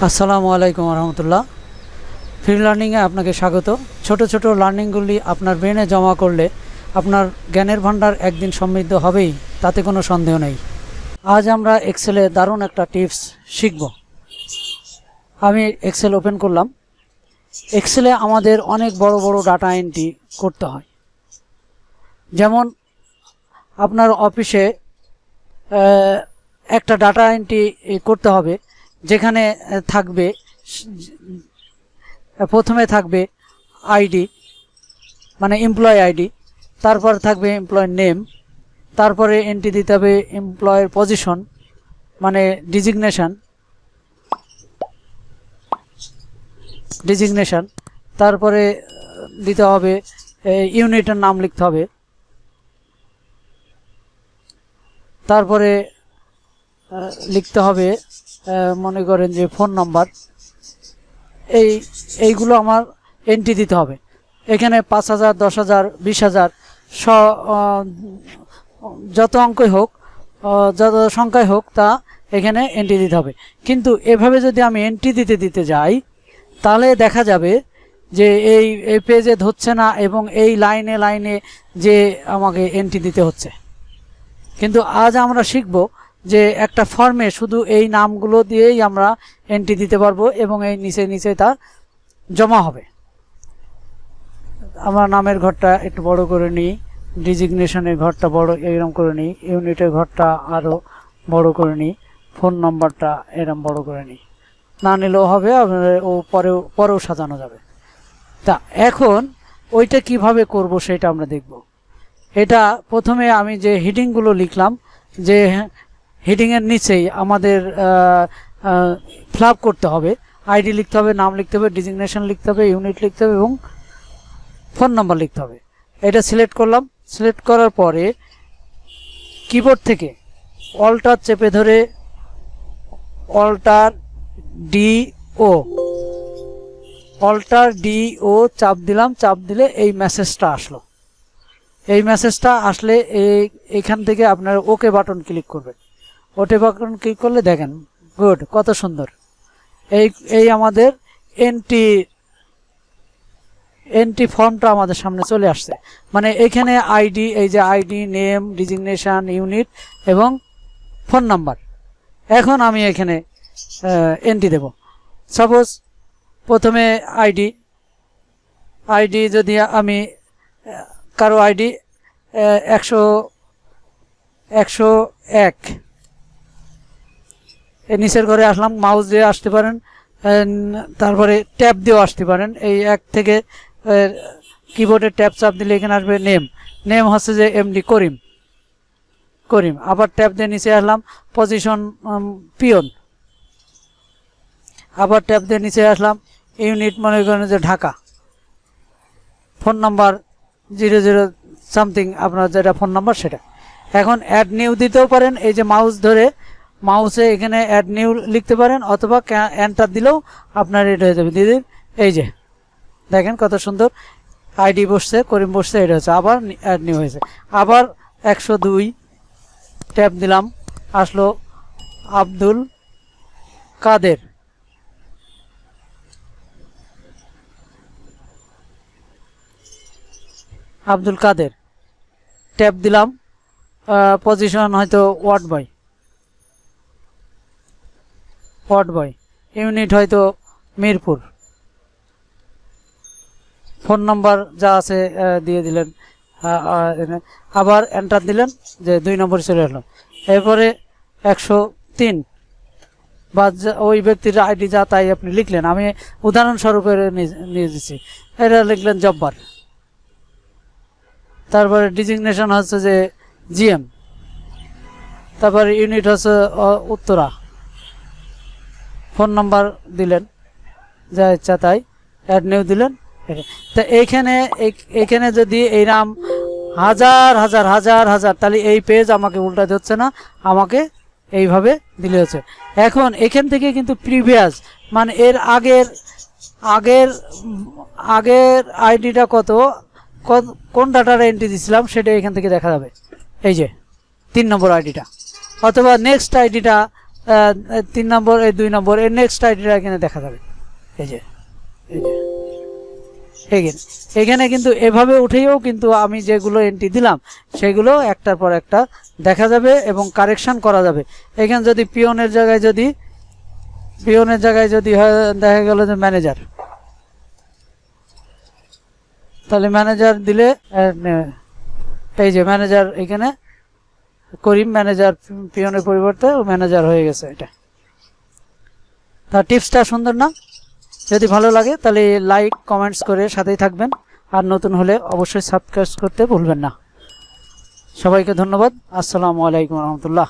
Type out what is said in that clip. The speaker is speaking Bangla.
আসসালামু আলাইকুম রহমতুল্লাহ। ফ্রি লার্নিংয়ে আপনাকে স্বাগত। ছোট ছোট লার্নিংগুলি আপনার ব্রেনে জমা করলে আপনার জ্ঞানের ভান্ডার একদিন সমৃদ্ধ হবেই, তাতে কোনো সন্দেহ নেই। আজ আমরা এক্সেলে দারুণ একটা টিপস শিখব। আমি এক্সেল ওপেন করলাম। এক্সেলে আমাদের অনেক বড় বড় ডাটা এন্ট্রি করতে হয়। যেমন আপনার অফিসে একটা ডাটা এন্ট্রি করতে হবে, যেখানে থাকবে প্রথমে থাকবে আইডি মানে এমপ্লয় আইডি, তারপর থাকবে এমপ্লয়ের নেম, তারপরে এন্ট্রি দিতে হবে এমপ্লয়ের পজিশন মানে ডিজিগনেশন, তারপরে দিতে হবে ইউনিটের নাম লিখতে হবে, তারপরে লিখতে হবে মনে করেন যে ফোন নাম্বার। এইগুলো আমার এন্ট্রি দিতে হবে। এখানে ৫,০০০, ১০,০০০, ২০,০০০ যত অঙ্কই হোক, যত সংখ্যায় হোক, তা এখানে এন্ট্রি দিতে হবে। কিন্তু এভাবে যদি আমি এন্ট্রি দিতে যাই, তাহলে দেখা যাবে যে এই পেজে ধরছে না এবং এই লাইনে লাইনে যে আমাকে এন্ট্রি দিতে হচ্ছে। কিন্তু আজ আমরা শিখব যে একটা ফর্মে শুধু এই নামগুলো দিয়েই আমরা এন্ট্রি দিতে পারবো এবং এই নিচে নিচে তা জমা হবে। আমরা নামের ঘরটা একটু বড় করে নিই, ডিজিগনেশনের ঘরটা বড় এরকম করে নিই, ইউনিটের ঘরটা আরও বড় করে নিই, ফোন নাম্বারটা এরকম বড় করে নিই। না নিলেও হবে, ও পরেও সাজানো যাবে। তা এখন ওইটা কিভাবে করব সেটা আমরা দেখব। এটা প্রথমে আমি যে হেডিংগুলো লিখলাম, যে হেডিংয়ের নিচেই আমাদের ফ্ল্যাপ করতে হবে, আইডি লিখতে হবে, নাম লিখতে হবে, ডিজিগনেশন লিখতে হবে, ইউনিট লিখতে হবে এবং ফোন নাম্বার লিখতে হবে। এটা সিলেক্ট করলাম। সিলেক্ট করার পরে কিবোর্ড থেকে অল্টার চেপে ধরে অল্টার ডি ও চাপ দিলাম। চাপ দিলে এই মেসেজটা আসলো। এই মেসেজটা আসলে এইখান থেকে আপনার ওকে বাটন ক্লিক করবেন। ওকে বাটন ক্লিক করলে দেখেন গুড, কত সুন্দর এই আমাদের এন্ট্রি ফর্মটা আমাদের সামনে চলে আসছে। মানে এখানে আইডি, এই যে আইডি, নেম, ডিজিগনেশন, ইউনিট এবং ফোন নাম্বার। এখন আমি এখানে এন্ট্রি দেব। সাপোজ প্রথমে আইডি যদি আমি কারো আইডি 101, নিচের ঘরে আসলাম, মাউস দিয়ে আসতে পারেন, তারপরে ট্যাব দিয়েও আসতে পারেন। এই এক থেকে কিবোর্ডে ট্যাব চাপ দিলে এখানে আসবে নেম হচ্ছে যে এমডি করিম। আবার ট্যাব দিয়ে নিচে আসলাম, পজিশন পিয়ন। আবার ট্যাব দিয়ে নিচে আসলাম, ইউনিট মনে করেন যে ঢাকা। ফোন নাম্বার 00 সামথিং, আপনার যেটা ফোন নাম্বার সেটা। এখন অ্যাড নিউ দিতেও পারেন, এই যে মাউস ধরে মাউসে এখানে অ্যাড নিউ লিখতে পারেন, অথবা এন্টার দিলেও আপনার এটা হয়ে যাবে। দিদি এই যে দেখেন কত সুন্দর আইডি বসছে, করিম বসছে, এটা হচ্ছে আবার অ্যাড নিউ হয়েছে। আবার 102 ট্যাব দিলাম, আসলো আব্দুল কাদের ট্যাব দিলাম, পজিশন হয়তো ওয়ার্ড বয়, ইউনিট হয়তো মিরপুর, ফোন নাম্বার যা আছে দিয়ে দিলেন, আবার এন্টার দিলেন, যে 2 নম্বর চলে আসলো। এরপরে 103 বা ওই ব্যক্তির আইডি যা তাই আপনি লিখলেন। আমি উদাহরণস্বরূপ নিয়ে দিচ্ছি, এটা লিখলেন জব্বার। তারপরে ডিজিগনেশন হচ্ছে যে জিএম, তারপরে ইউনিট হচ্ছে উত্তরা, ফোন নাম্বার দিলেন, যা ইচ্ছা তাই, অ্যাড নিউ দিলেন। তা এইখানে যদি এই নাম হাজার হাজার হাজার হাজার, তাহলে এই পেজ আমাকে উল্টাতে হচ্ছে না, আমাকে এইভাবে দিলে হচ্ছে। এখন এখান থেকে কিন্তু প্রিভিয়াস মানে এর আগের আইডিটা কোন ডাটার এন্ট্রি দিছিলাম সেটা এখান থেকে দেখা যাবে। এই যে 3 নম্বর আইডিটা, অথবা নেক্সট আইডিটা 3 নম্বর, এই 2 নম্বর, এই নেক্সট আইডিটা এখানে দেখা যাবে। এই যে এখানে কিন্তু এভাবে উঠেও কিন্তু আমি যেগুলো এন্ট্রি দিলাম সেগুলো একটার পর একটা দেখা যাবে এবং কারেকশন করা যাবে। এখানে যদি পিওনের জায়গায় যদি হয়, দেখা গেল যে ম্যানেজার, তাহলে ম্যানেজার দিলে এই যে ম্যানেজার এখানে করিম ম্যানেজার, পিওনের পরিবর্তে ম্যানেজার হয়ে গেছে। এটা তার টিপসটা সুন্দর না? যদি ভালো লাগে তাহলে লাইক কমেন্টস করে সাথেই থাকবেন, আর নতুন হলে অবশ্যই সাবস্ক্রাইব করতে ভুলবেন না। সবাইকে ধন্যবাদ। আসসালামু আলাইকুম রহমতুল্লাহ।